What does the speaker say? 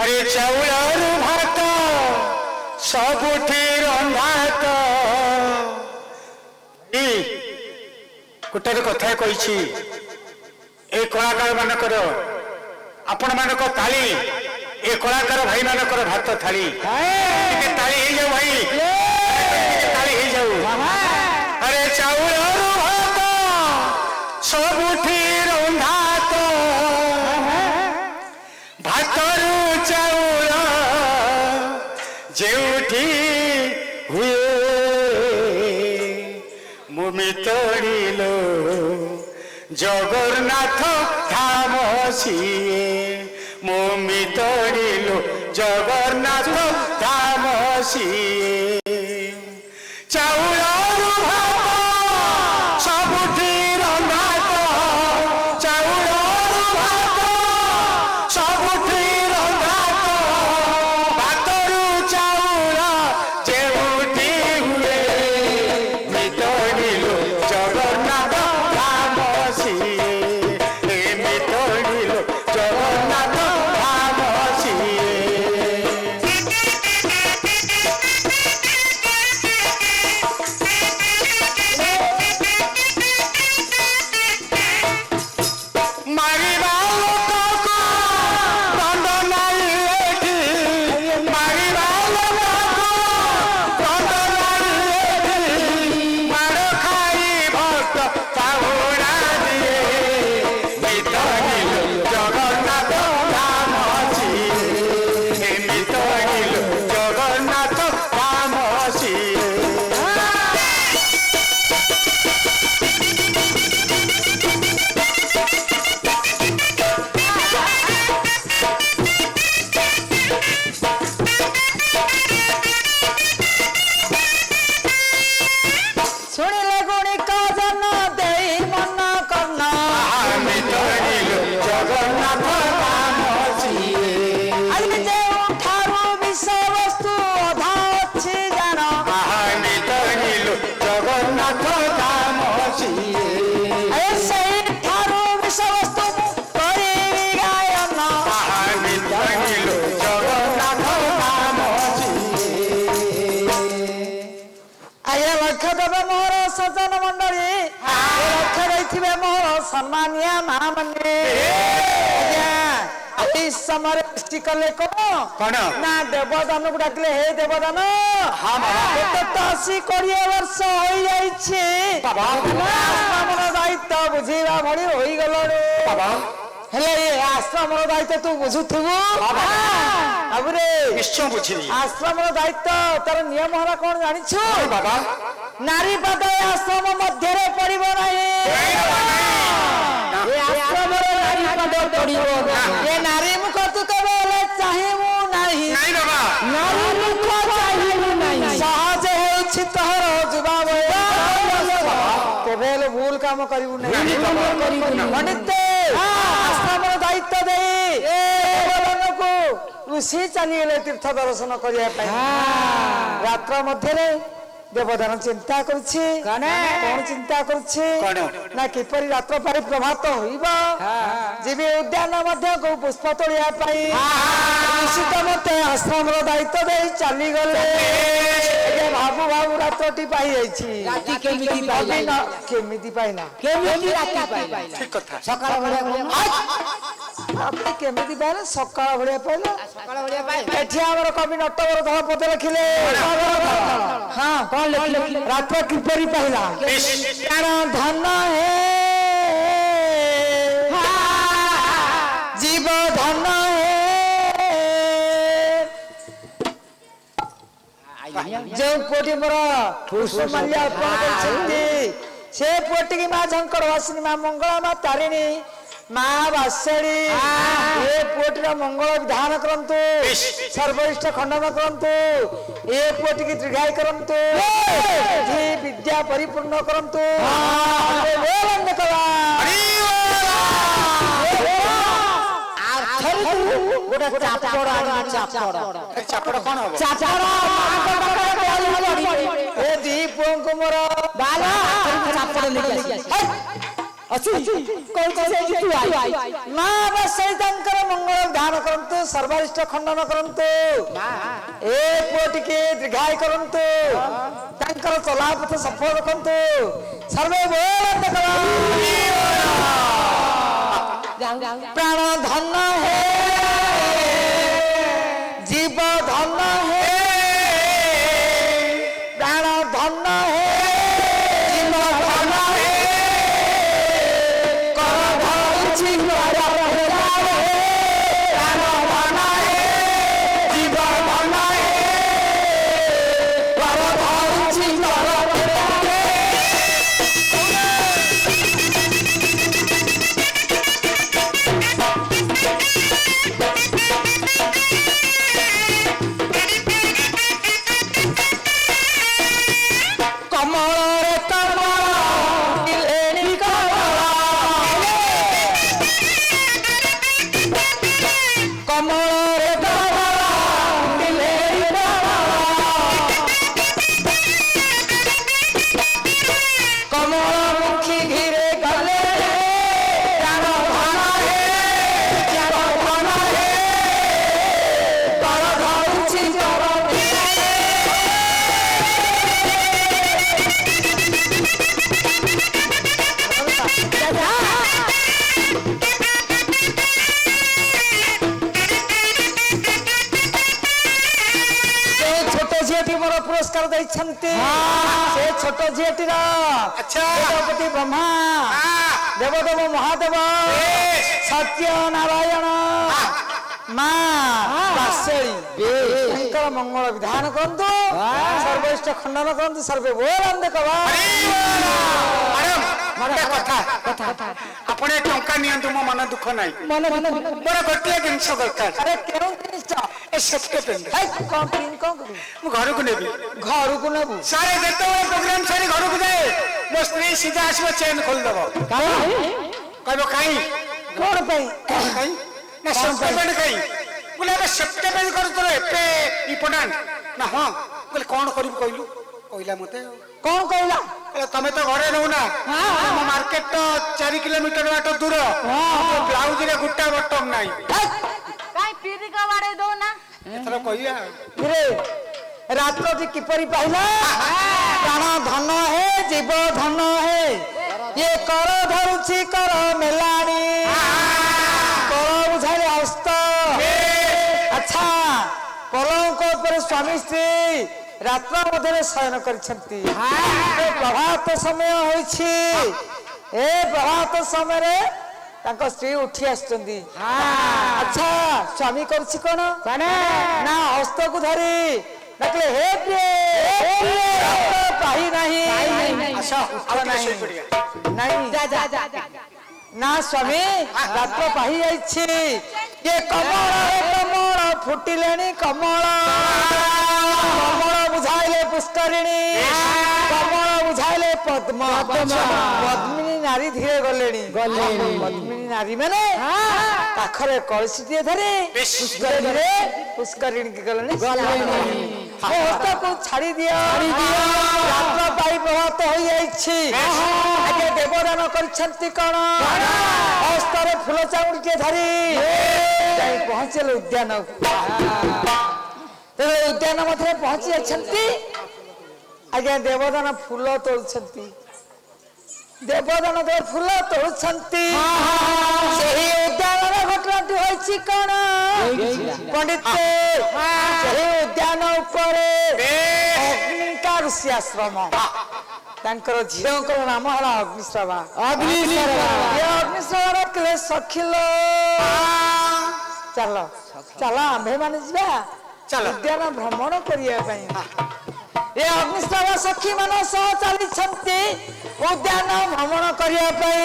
अरे चाउल भात सबुठी रंधात गोटे कथा कही ए कलाकार मानकर आपण मानक ताली ए कलाकार भाई मानकर भात थाली ताली हो जाऊ भाई ताली हो जाऊ। अरे चाउल भात सबुठी रंधात भातरू चाउल जेउठी हुए मुमी तोड़िलो जगन्नाथ धाम सिए मुमी तोड़िलो जगन्नाथ धाम सिए चाउल सबुठी रंधात चाउल भात सबुठी रंधात भातरू चाउल जेउठी हुए मितोड़िलो जगन्नाथ धाम सिए मितोड़िलो जगन्नाथ धाम सिए। मारिबा लोकको दंड नाई एठी मारिबा लोकको दंड नाई एठी मार खाई भक्त पाहुणा दिए मितोड़िलो जगन्नाथ धाम सिए मितोड़िलो जगन्नाथ धाम सिए। शुणिले गुणिका जन दे मन कर्ण मितोड़िलो जगन्नाथ धाम सिए आइले जे ठारू विषय वस्तु अधा अछि जान मितोड़िलो जगन्नाथ धाम सिए ए सही ठारू विषय वस्तु करिबी गायन मितोड़िलो जगन्नाथ धाम सिए। आये लक्ष्य देवे मोर सज्जन मंडली लक्ष्य रही मोर सम्मानिया महामने इस समय सृष्टि कले कौन ना देवदान को डाकले हे देवदान तो 80-20 वर्ष हो आश्रम दायित्व बुझेगा भली हो हेले ये आश्रम दायित्व तू बुझुथबु अबरे निश्चय बुझी आश्रम दायित्व तार नियम हरा कौन जानिछु बाबा नारी पद आश्रम मध्य पड़ब आश्रम नारी पद पड़ब ये नारी मुख तू केवे चाहिबू नाही नारी मुख चाहिबू नाही सहज होछि तोहर जुबा केवे भूल काम करिबू नाही पंडित आश्रम दायित्व दे को ऋषि चलीगले तीर्थ दर्शन करने रात्र मध्य देवदान चिंता करुछि कौन चिंता करुछि ना किपरि रात्र पारि प्रभात होइबो जीवी उद्यान मध्य को पुष्प तोड़िया पाई निश्चित मते आश्रम रो दायित्व दे चली गले भाबू भाबू रात्रटी पाई जाइछि राति केमिति पाइना ठीक कथा सकाळ भलिया आपने केमिति पाइला सकाळ भलिया पाइला एठी हमर कवि नटवर धळपद लिखिले हां कौन लिखले रात्र किपरि पाइला कारण धन है जीव धन है जो पोटी मोर पुष्पमाल्य अर्पण करछन्ती से पोटी की मां झंकर वासिनी मां मंगला मां तारिणी मां वासड़ी ये पोटीर मंगल विधान करंतु सर्वइष्ट खंडन करंतु ये पोटी की दीर्घाय करंतु विद्या परिपूर्ण करंतु बोलन कला गोटा चापड़ कौन हो ए दीप को मोर बाला चापड़ लेके ମା ବସେଇ ତାଙ୍କର ମଙ୍ଗଳ ଧ୍ୟାନ କରନ୍ତୁ, ସର୍ବାରିଷ୍ଟ ଖଣ୍ଡନ କରନ୍ତୁ, ଏ ପୁଅ ଟିକେ ଦୀର୍ଘାୟ କରନ୍ତୁ, ତାଙ୍କର ଚଲାପଥ ସଫଳ ରଖନ୍ତୁ, ସର୍ବେ ପ୍ରାଣ ଧନ ହେ जीव धन है, प्राण धन है, जीव धन है, कर धरुछि कर भेलारे, प्राण धन है, जीव धन है, कर धरुछि कर भेलारे। पुरस्कार दैछन्ति से छोट झीटीर देवपति ब्रह्मा देवदेव महादेव सत्य नारायण माँ मंगल विधान करतु सर्वोष्ट खंडन करतु सर्वे बोलंदे कवा अपने टंका नियंतु मो मन दुख नाही मन मोर गोटिया जिंस दरकार अरे केउ जिंस ए सेफ्टी पेन हाय कोन करू मु घर को नेबी नेबू सारे जेतो प्रोग्राम सारे घर को जाए मो स्त्री सीधा आसबो चेन खोल दबो कहबो काई कोन पई काई ना सेफ्टी पेन काई बोले बे सेफ्टी पेन कर तो एते इम्पोर्टेंट ना हां बोले कोन करिब कहलु कहला मते कौन कहला तमे तो घरे रहू ना मार्केट तो 4 किलोमीटर बाट दूर ब्लाउज रे गुट्टा बटम नाही काई पीरी का वाडे दो ना एथरा कहिया रे रात्र जी किपरि पाइला प्राण धन है जीव धन है ये कर धरुछि कर मेलानी कर बुझाले हस्त अच्छा पलंक ऊपर स्वामी स्त्री रात्र मध्य शयन करछंती प्रभात समय होइछि ए प्रभात समय रे तांको स्त्री उठी आछंती अच्छा स्वामी करछि कोन ना हस्त को धरी नकले हे प्रिय पाही नहीं अच्छा नहीं नहीं जा जा जा ना स्वामी रात्र पाही आइछि ये कमल फुटिलेनी कमल कमल बुझाइले पुष्करिणी कमल बुझाइले पद्म पद्मिनी नारी धीरे गलेनी पद्मिनी नारी माने पाखरे कलसी दिए धरे पुष्करिणी के गलेनी हस्त को छाड़ी दिया रात्र पाई प्रभात होई आइछि आगे देवदान करछंती कोन हस्तरे फूल चाउड़ी के धरी जाई पहुंचल उद्यान तो उद्यान मध्य पहुंची जाछंती आगे देवदान फूल तोलछंती देवदान दे फूल तोलछंती सेही उद्यान घटनाटी होइछि कोन पंडित सेही उद्यान ऊपर अग्निका ऋषि आश्रम तांकर झीओंकर नाम हला अग्निश्रवा अग्निश्रवा के सखिल चलो चलो आम्भे माने जिबा चलो उद्यान भ्रमण करिया पई ए अग्निश्रवा सखी माने सह चली छंती उद्यान भ्रमण करिया पई